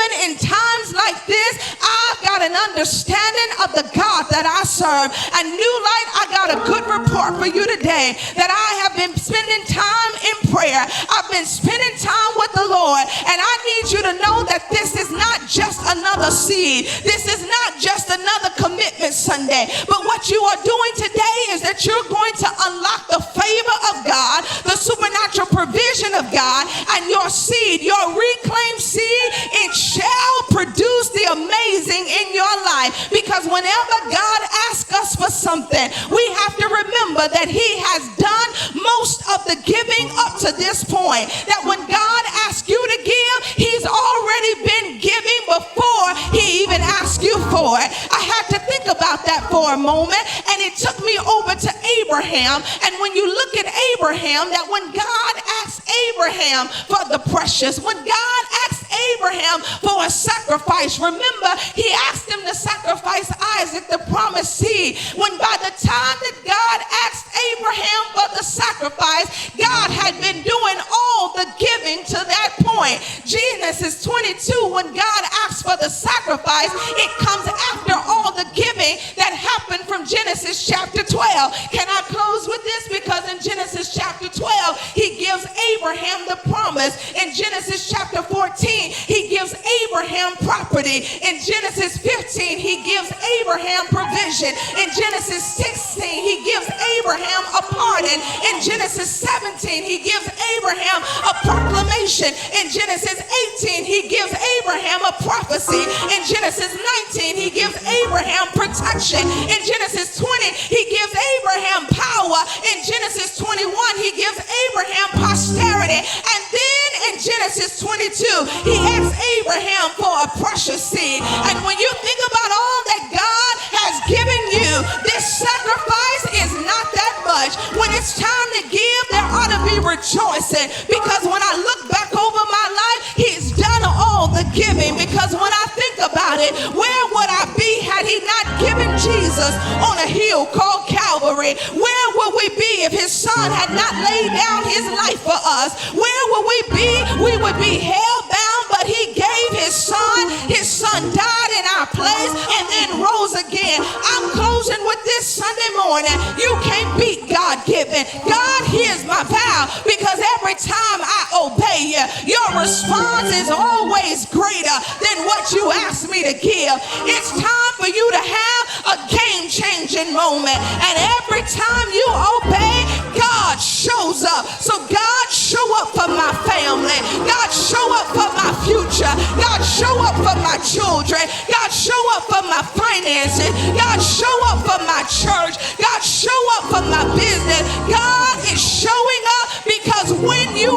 even in times like this, I've got an understanding of the God that I serve. And New Light, I got a good report for you today, that I have been spending time in prayer. I've been spending time with the Lord, and I need you to know that this is not just another seed. This is not just another commitment Sunday. But what you are doing today is that you're going to unlock the favor of God, the supernatural provision of God, and your seed, your reclaimed seed, it shall produce the amazing in your life. Because whenever God asks us for something, we have to remember that he has done most of the giving up to this point. That when God asks you to give, he's already been giving before he even asked you for it. I had to think about that for a moment, and it took me over to Abraham. And when you look at Abraham, that when God asked Abraham for the precious, when God asked Abraham for a sacrifice, remember, he asked him to sacrifice Isaac, the promised seed. When by the time that God asked Abraham for the sacrifice, God had been doing all the giving to that point. Genesis 22, when God asked for the sacrifice, it comes after all the giving that happened from Genesis chapter 12. Can I close with this? Because in Genesis chapter 12, he gives Abraham the promise. In Genesis chapter 14, he gives Abraham property. In Genesis 15, he gives Abraham provision. In Genesis 16, he gives Abraham a pardon. In Genesis 17, he gives Abraham a proclamation. In Genesis 18, he gives Abraham a prophecy. In Genesis 19, he gives Abraham protection. In Genesis 20, he gives Abraham power. In Genesis 21, he gives Abraham posterity. And then in Genesis 22, he asks Abraham for a precious seed. And when you think about all that God has given you, this sacrifice is not that much. When it's time to give, there ought to be rejoicing. Because when I look back over my life, he's done all the giving. Because when I think about it, where would I be had he not given Jesus on a hill called Calvary? Where would we be if his son had not laid down his life for us? Where would we be? We would be hell-bound, but he gave his son. His son died in our place and then rose again. I'm closing with this Sunday morning. You can't beat God-given. God hears my vow, because every time I obey you, your response is always greater than what you asked me to give. It's time for you to have a game-changing moment. And every time you obey, God shows up. So God, show up for my family. God, show up for my future. God, show up for my children. God, show up for my finances. God, show up for my church. God, show up for my business. God is showing up, because when you